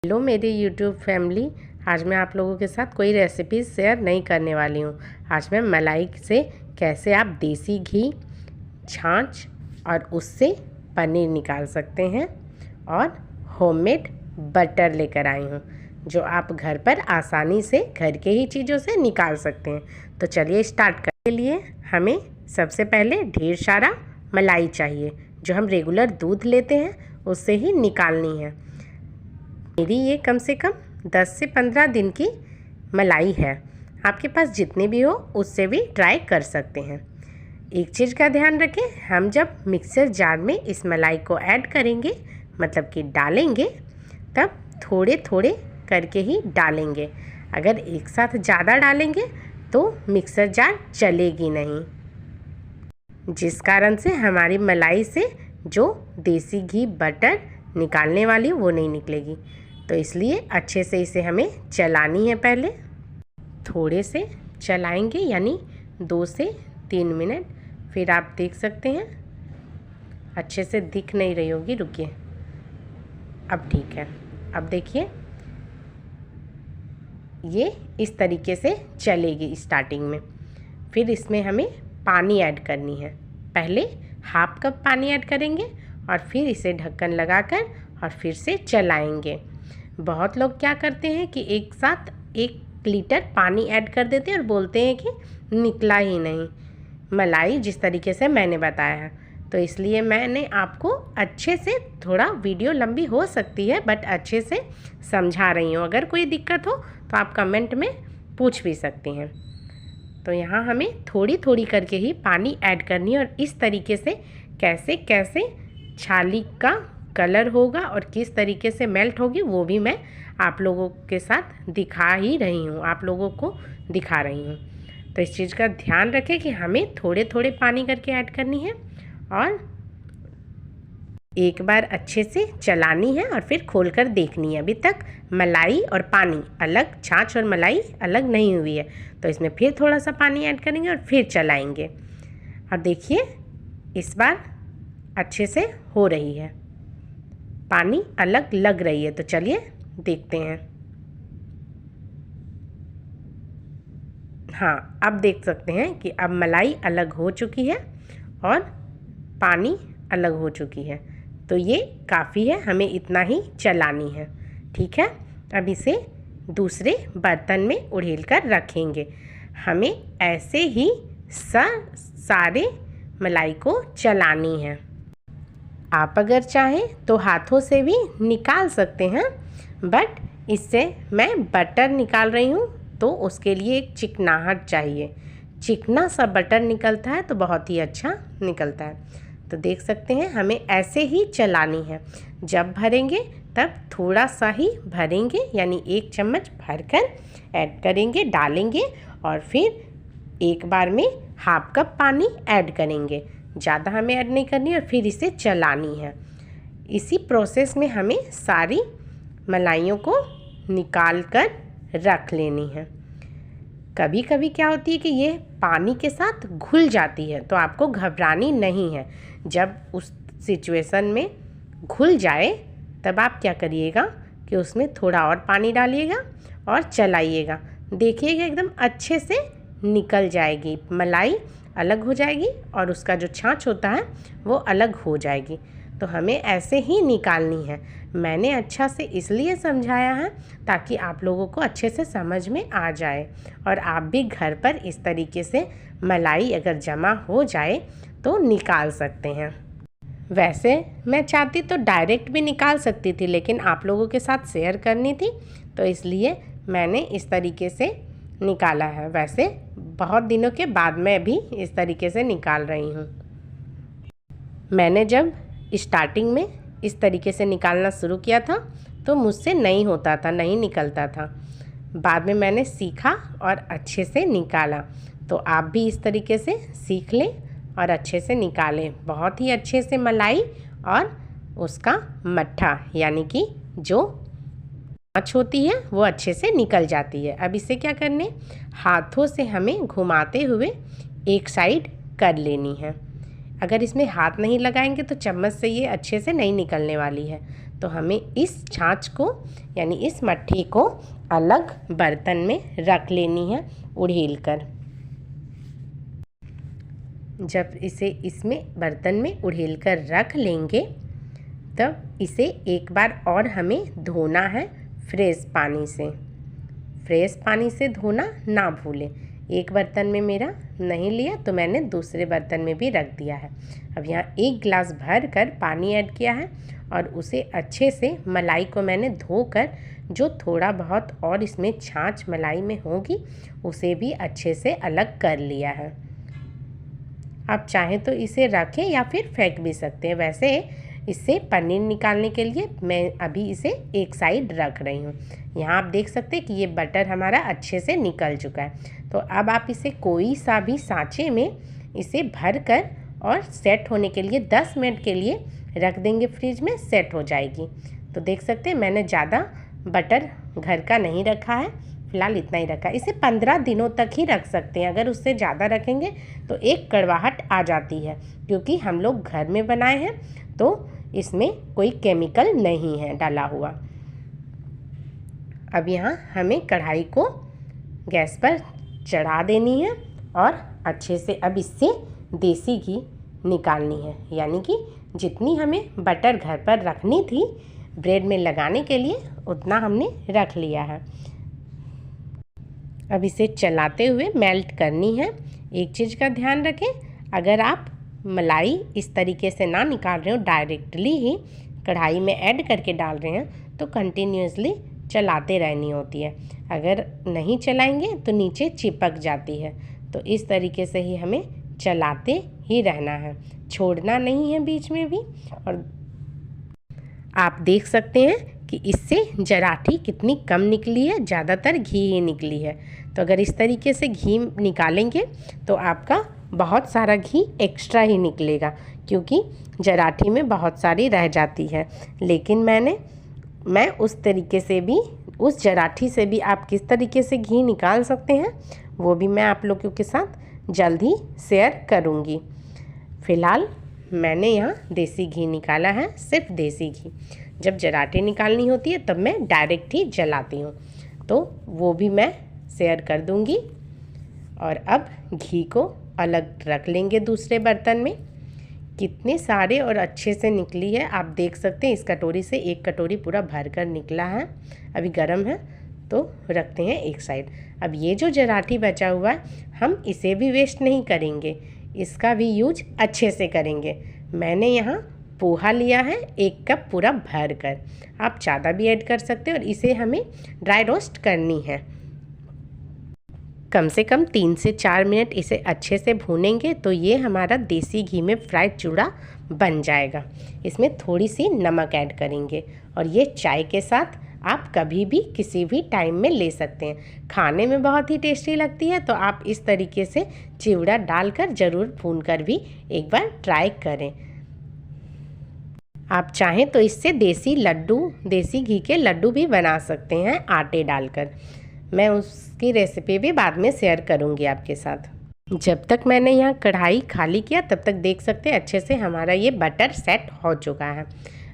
Hello मेरी YouTube family. आज मैं आप लोगों के साथ कोई रेसिपी शेयर नहीं करने वाली हूँ। आज मैं मलाई से कैसे आप देसी घी, छाछ और उससे पनीर निकाल सकते हैं और होममेड बटर लेकर आई हूँ जो आप घर पर आसानी से घर के ही चीज़ों से निकाल सकते हैं। तो चलिए स्टार्ट करने के लिए हमें सबसे पहले ढेर सारा मलाई चाहिए जो हम रेगुलर दूध लेते हैं उससे ही निकालनी है। मेरी ये कम से कम 10 से 15 दिन की मलाई है। आपके पास जितने भी हो उससे भी ट्राई कर सकते हैं। एक चीज़ का ध्यान रखें, हम जब मिक्सर जार में इस मलाई को ऐड करेंगे मतलब कि डालेंगे तब थोड़े थोड़े करके ही डालेंगे। अगर एक साथ ज़्यादा डालेंगे तो मिक्सर जार चलेगी नहीं, जिस कारण से हमारी मलाई से जो देसी घी बटर निकालने वाली वो नहीं निकलेगी। तो इसलिए अच्छे से इसे हमें चलानी है। पहले थोड़े से चलाएंगे यानी 2 से 3 मिनट। फिर आप देख सकते हैं अच्छे से दिख नहीं रही होगी, रुकिए, अब ठीक है। अब देखिए ये इस तरीके से चलेगी स्टार्टिंग में। फिर इसमें हमें पानी ऐड करनी है। पहले हाफ कप पानी ऐड करेंगे और फिर इसे ढक्कन लगाकर और फिर से चलाएंगे। बहुत लोग क्या करते हैं कि एक साथ 1 लीटर पानी ऐड कर देते हैं और बोलते हैं कि निकला ही नहीं मलाई जिस तरीके से मैंने बताया है। तो इसलिए मैंने आपको अच्छे से, थोड़ा वीडियो लंबी हो सकती है बट अच्छे से समझा रही हूँ। अगर कोई दिक्कत हो तो आप कमेंट में पूछ भी सकती हैं। तो यहाँ हमें थोड़ी थोड़ी करके ही पानी ऐड करनी है और इस तरीके से कैसे कैसे छाली का कलर होगा और किस तरीके से मेल्ट होगी वो भी मैं आप लोगों के साथ दिखा ही रही हूँ, आप लोगों को दिखा रही हूँ। तो इस चीज़ का ध्यान रखें कि हमें थोड़े थोड़े पानी करके ऐड करनी है और एक बार अच्छे से चलानी है और फिर खोलकर देखनी है। अभी तक मलाई और पानी अलग, छाछ और मलाई अलग नहीं हुई है। तो इसमें फिर थोड़ा सा पानी ऐड करेंगे और फिर चलाएंगे। और देखिए इस बार अच्छे से हो रही है, पानी अलग लग रही है। तो चलिए देखते हैं। हाँ, अब देख सकते हैं कि अब मलाई अलग हो चुकी है और पानी अलग हो चुकी है। तो ये काफ़ी है, हमें इतना ही चलानी है। ठीक है, अब इसे दूसरे बर्तन में उड़ेल कर रखेंगे। हमें ऐसे ही सारे मलाई को चलानी है। आप अगर चाहें तो हाथों से भी निकाल सकते हैं बट इससे मैं बटर निकाल रही हूँ तो उसके लिए एक चिकनाहट चाहिए। चिकना सा बटर निकलता है तो बहुत ही अच्छा निकलता है। तो देख सकते हैं हमें ऐसे ही चलानी है। जब भरेंगे तब थोड़ा सा ही भरेंगे यानी 1 चम्मच भरकर ऐड करेंगे, डालेंगे और फिर एक बार में हाफ कप पानी ऐड करेंगे। ज़्यादा हमें ऐड नहीं करनी और फिर इसे चलानी है। इसी प्रोसेस में हमें सारी मलाइयों को निकाल कर रख लेनी है। कभी कभी क्या होती है कि ये पानी के साथ घुल जाती है, तो आपको घबरानी नहीं है। जब उस सिचुएशन में घुल जाए तब आप क्या करिएगा कि उसमें थोड़ा और पानी डालिएगा और चलाइएगा। देखिएगा एकदम अच्छे से निकल जाएगी, मलाई अलग हो जाएगी और उसका जो छाछ होता है वो अलग हो जाएगी। तो हमें ऐसे ही निकालनी है। मैंने अच्छा से इसलिए समझाया है ताकि आप लोगों को अच्छे से समझ में आ जाए और आप भी घर पर इस तरीके से मलाई अगर जमा हो जाए तो निकाल सकते हैं। वैसे मैं चाहती तो डायरेक्ट भी निकाल सकती थी, लेकिन आप लोगों के साथ शेयर करनी थी तो इसलिए मैंने इस तरीके से निकाला है। वैसे बहुत दिनों के बाद मैं भी इस तरीके से निकाल रही हूँ। मैंने जब स्टार्टिंग में इस तरीके से निकालना शुरू किया था तो मुझसे नहीं होता था, नहीं निकलता था। बाद में मैंने सीखा और अच्छे से निकाला। तो आप भी इस तरीके से सीख लें और अच्छे से निकालें। बहुत ही अच्छे से मलाई और उसका मट्ठा यानी कि जो छाछ होती है वो अच्छे से निकल जाती है। अब इसे क्या करने, हाथों से हमें घुमाते हुए एक साइड कर लेनी है। अगर इसमें हाथ नहीं लगाएंगे तो चम्मच से ये अच्छे से नहीं निकलने वाली है। तो हमें इस छाछ को यानी इस मट्ठी को अलग बर्तन में रख लेनी है उड़ेल कर। जब इसे इसमें बर्तन में उड़ेल कर रख लेंगे तब इसे एक बार और हमें धोना है फ्रेश पानी से। फ्रेश पानी से धोना ना भूलें। एक बर्तन में मेरा नहीं लिया तो मैंने दूसरे बर्तन में भी रख दिया है। अब यहाँ 1 गिलास भर कर पानी ऐड किया है और उसे अच्छे से मलाई को मैंने धोकर जो थोड़ा बहुत और इसमें छाछ मलाई में होगी उसे भी अच्छे से अलग कर लिया है। आप चाहें तो इसे रखें या फिर फेंक भी सकते हैं। वैसे इससे पनीर निकालने के लिए मैं अभी इसे एक साइड रख रही हूँ। यहाँ आप देख सकते हैं कि ये बटर हमारा अच्छे से निकल चुका है। तो अब आप इसे कोई सा भी सांचे में इसे भर कर और सेट होने के लिए 10 मिनट के लिए रख देंगे, फ्रिज में सेट हो जाएगी। तो देख सकते हैं मैंने ज़्यादा बटर घर का नहीं रखा है, फ़िलहाल इतना ही रखा है। इसे 15 दिनों तक ही रख सकते हैं। अगर उससे ज़्यादा रखेंगे तो एक कड़वाहट आ जाती है, क्योंकि हम लोग घर में बनाए हैं तो इसमें कोई केमिकल नहीं है डाला हुआ। अब यहाँ हमें कढ़ाई को गैस पर चढ़ा देनी है और अच्छे से अब इससे देसी घी निकालनी है। यानी कि जितनी हमें बटर घर पर रखनी थी ब्रेड में लगाने के लिए उतना हमने रख लिया है। अब इसे चलाते हुए मेल्ट करनी है। एक चीज़ का ध्यान रखें, अगर आप मलाई इस तरीके से ना निकाल रहे हो, डायरेक्टली ही कढ़ाई में ऐड करके डाल रहे हैं तो कंटिन्यूसली चलाते रहनी होती है। अगर नहीं चलाएंगे तो नीचे चिपक जाती है। तो इस तरीके से ही हमें चलाते ही रहना है, छोड़ना नहीं है बीच में भी। और आप देख सकते हैं कि इससे जराठी कितनी कम निकली है, ज़्यादातर घी ही निकली है। तो अगर इस तरीके से घी निकालेंगे तो आपका बहुत सारा घी एक्स्ट्रा ही निकलेगा, क्योंकि जराठी में बहुत सारी रह जाती है। लेकिन मैं उस तरीके से भी, उस जराठी से भी आप किस तरीके से घी निकाल सकते हैं वो भी मैं आप लोगों के साथ जल्द ही शेयर करूँगी। फ़िलहाल मैंने यहाँ देसी घी निकाला है, सिर्फ देसी घी। जब जराठी निकालनी होती है तब मैं डायरेक्ट ही जलाती हूँ, तो वो भी मैं शेयर कर दूँगी। और अब घी को अलग रख लेंगे दूसरे बर्तन में। कितने सारे और अच्छे से निकली है आप देख सकते हैं। इस कटोरी से एक कटोरी पूरा भर कर निकला है। अभी गर्म है तो रखते हैं एक साइड। अब ये जो जराठी बचा हुआ है हम इसे भी वेस्ट नहीं करेंगे, इसका भी यूज अच्छे से करेंगे। मैंने यहाँ पोहा लिया है 1 कप पूरा भर कर, आप ज़्यादा भी ऐड कर सकते हैं। और इसे हमें ड्राई रोस्ट करनी है। कम से कम 3 से 4 मिनट इसे अच्छे से भूनेंगे तो ये हमारा देसी घी में फ्राइड चूड़ा बन जाएगा। इसमें थोड़ी सी नमक ऐड करेंगे और ये चाय के साथ आप कभी भी किसी भी टाइम में ले सकते हैं। खाने में बहुत ही टेस्टी लगती है। तो आप इस तरीके से चिवड़ा डालकर ज़रूर भूनकर भी एक बार ट्राई करें। आप चाहें तो इससे देसी लड्डू, देसी घी के लड्डू भी बना सकते हैं आटे डालकर। मैं उसकी रेसिपी भी बाद में शेयर करूंगी आपके साथ। जब तक मैंने यहाँ कढ़ाई खाली किया तब तक देख सकते हैं अच्छे से हमारा ये बटर सेट हो चुका है।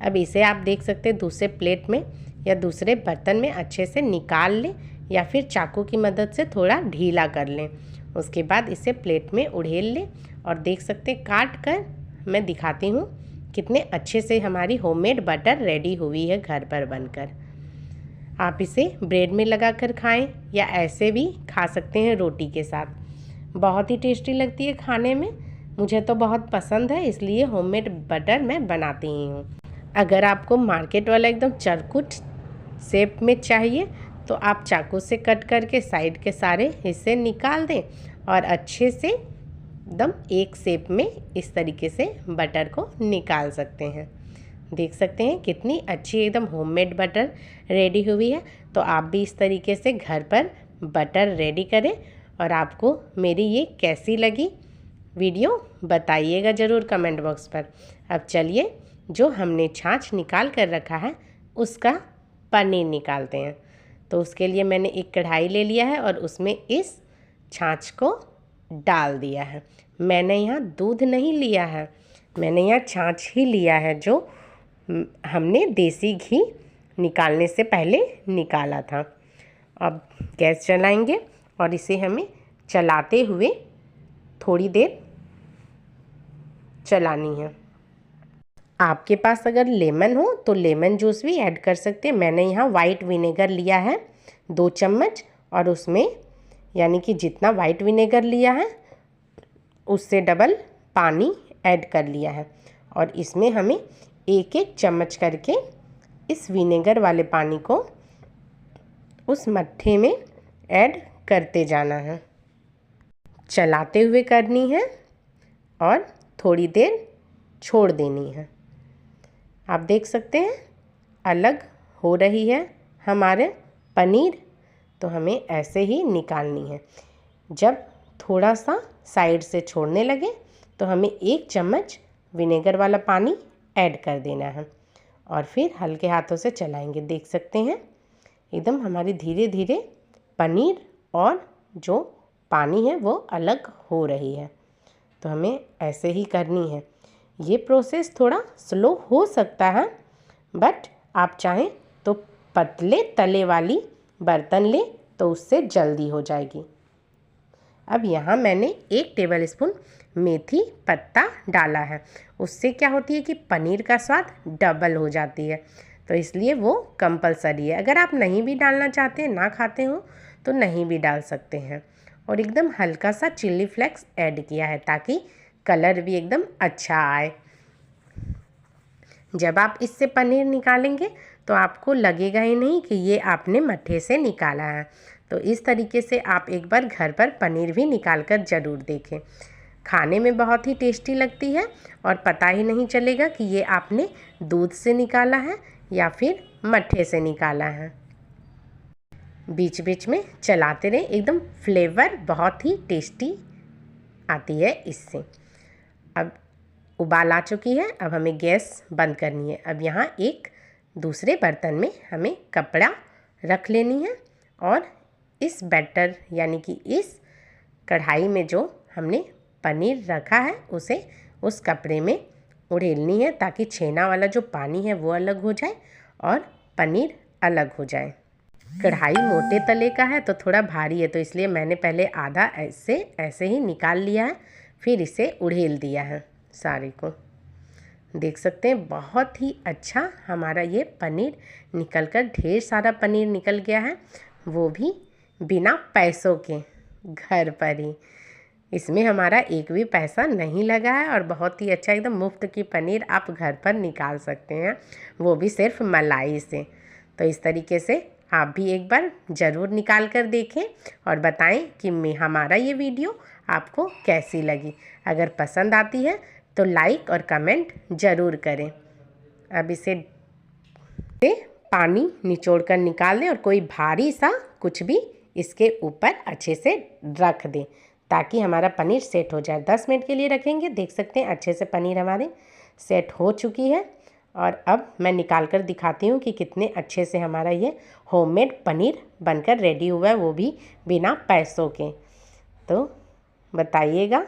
अब इसे आप देख सकते हैं दूसरे प्लेट में या दूसरे बर्तन में अच्छे से निकाल लें या फिर चाकू की मदद से थोड़ा ढीला कर लें। उसके बाद इसे प्लेट में उड़ेल लें और देख सकते हैं काट कर मैं दिखाती हूँ कितने अच्छे से हमारी होममेड बटर रेडी हुई है घर पर बनकर। आप इसे ब्रेड में लगाकर खाएं या ऐसे भी खा सकते हैं रोटी के साथ। बहुत ही टेस्टी लगती है खाने में, मुझे तो बहुत पसंद है, इसलिए होममेड बटर मैं बनाती ही हूँ। अगर आपको मार्केट वाला एकदम चरकुट शेप में चाहिए तो आप चाकू से कट करके साइड के सारे हिस्से निकाल दें और अच्छे से एकदम एक शेप में इस तरीके से बटर को निकाल सकते हैं। देख सकते हैं कितनी अच्छी एकदम होममेड बटर रेडी हुई है। तो आप भी इस तरीके से घर पर बटर रेडी करें और आपको मेरी ये कैसी लगी वीडियो बताइएगा ज़रूर कमेंट बॉक्स पर। अब चलिए जो हमने छाछ निकाल कर रखा है उसका पनीर निकालते हैं। तो उसके लिए मैंने एक कढ़ाई ले लिया है और उसमें इस छाछ को डाल दिया है। मैंने यहाँ दूध नहीं लिया है, मैंने यहाँ छाछ ही लिया है, जो हमने देसी घी निकालने से पहले निकाला था। अब गैस जलाएंगे और इसे हमें चलाते हुए थोड़ी देर चलानी है। आपके पास अगर लेमन हो तो लेमन जूस भी ऐड कर सकते हैं। मैंने यहाँ वाइट विनेगर लिया है 2 चम्मच, और उसमें यानी कि जितना वाइट विनेगर लिया है उससे डबल पानी ऐड कर लिया है, और इसमें हमें 1-1 चम्मच करके इस विनेगर वाले पानी को उस मट्ठे में ऐड करते जाना है। चलाते हुए करनी है और थोड़ी देर छोड़ देनी है। आप देख सकते हैं अलग हो रही है हमारे पनीर, तो हमें ऐसे ही निकालनी है। जब थोड़ा सा साइड से छोड़ने लगे तो हमें 1 चम्मच विनेगर वाला पानी ऐड कर देना है, और फिर हल्के हाथों से चलाएंगे। देख सकते हैं एकदम हमारी धीरे धीरे पनीर और जो पानी है वो अलग हो रही है। तो हमें ऐसे ही करनी है। ये प्रोसेस थोड़ा स्लो हो सकता है, बट आप चाहें तो पतले तले वाली बर्तन ले तो उससे जल्दी हो जाएगी। अब यहाँ मैंने 1 टेबलस्पून मेथी पत्ता डाला है। उससे क्या होती है कि पनीर का स्वाद डबल हो जाती है, तो इसलिए वो कंपलसरी है। अगर आप नहीं भी डालना चाहते हैं, ना खाते हो, तो नहीं भी डाल सकते हैं। और एकदम हल्का सा चिल्ली फ्लेक्स ऐड किया है ताकि कलर भी एकदम अच्छा आए। जब आप इससे पनीर निकालेंगे तो आपको लगेगा ही नहीं कि ये आपने मट्ठे से निकाला है। तो इस तरीके से आप एक बार घर पर पनीर भी निकाल कर ज़रूर देखें। खाने में बहुत ही टेस्टी लगती है और पता ही नहीं चलेगा कि ये आपने दूध से निकाला है या फिर मट्ठे से निकाला है। बीच बीच में चलाते रहें, एकदम फ्लेवर बहुत ही टेस्टी आती है इससे। अब उबाल आ चुकी है, अब हमें गैस बंद करनी है। अब यहाँ एक दूसरे बर्तन में हमें कपड़ा रख लेनी है और इस बैटर यानी कि इस कढ़ाई में जो हमने पनीर रखा है उसे उस कपड़े में उड़ेलनी है, ताकि छेना वाला जो पानी है वो अलग हो जाए और पनीर अलग हो जाए। कढ़ाई मोटे तले का है तो थोड़ा भारी है, तो इसलिए मैंने पहले आधा ऐसे ही निकाल लिया है, फिर इसे उड़ेल दिया है सारे को। देख सकते हैं बहुत ही अच्छा हमारा ये पनीर निकल कर, ढेर सारा पनीर निकल गया है, वो भी बिना पैसों के, घर पर ही। इसमें हमारा एक भी पैसा नहीं लगा है और बहुत ही अच्छा एकदम मुफ्त की पनीर आप घर पर निकाल सकते हैं, वो भी सिर्फ मलाई से। तो इस तरीके से आप भी एक बार ज़रूर निकाल कर देखें और बताएं कि हमारा ये वीडियो आपको कैसी लगी। अगर पसंद आती है तो लाइक और कमेंट ज़रूर करें। अब इसे पानी निचोड़ कर निकाल दें और कोई भारी सा कुछ भी इसके ऊपर अच्छे से रख दें ताकि हमारा पनीर सेट हो जाए। 10 मिनट के लिए रखेंगे। देख सकते हैं अच्छे से पनीर हमारे सेट हो चुकी है, और अब मैं निकाल कर दिखाती हूँ कि कितने अच्छे से हमारा ये होममेड पनीर बनकर रेडी हुआ है, वो भी बिना पैसों के। तो बताइएगा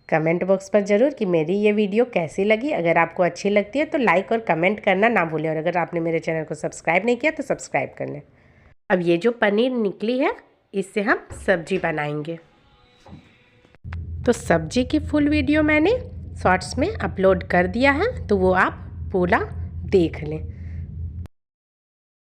कमेंट बॉक्स पर ज़रूर कि मेरी ये वीडियो कैसी लगी। अगर आपको अच्छी लगती है तो लाइक और कमेंट करना ना भूलें, और अगर आपने मेरे चैनल को सब्सक्राइब नहीं किया तो सब्सक्राइब कर लें। अब ये जो पनीर निकली है इससे हम सब्जी बनाएंगे। तो सब्जी की फुल वीडियो मैंने शॉर्ट्स में अपलोड कर दिया है, तो वो आप पूरा देख लें।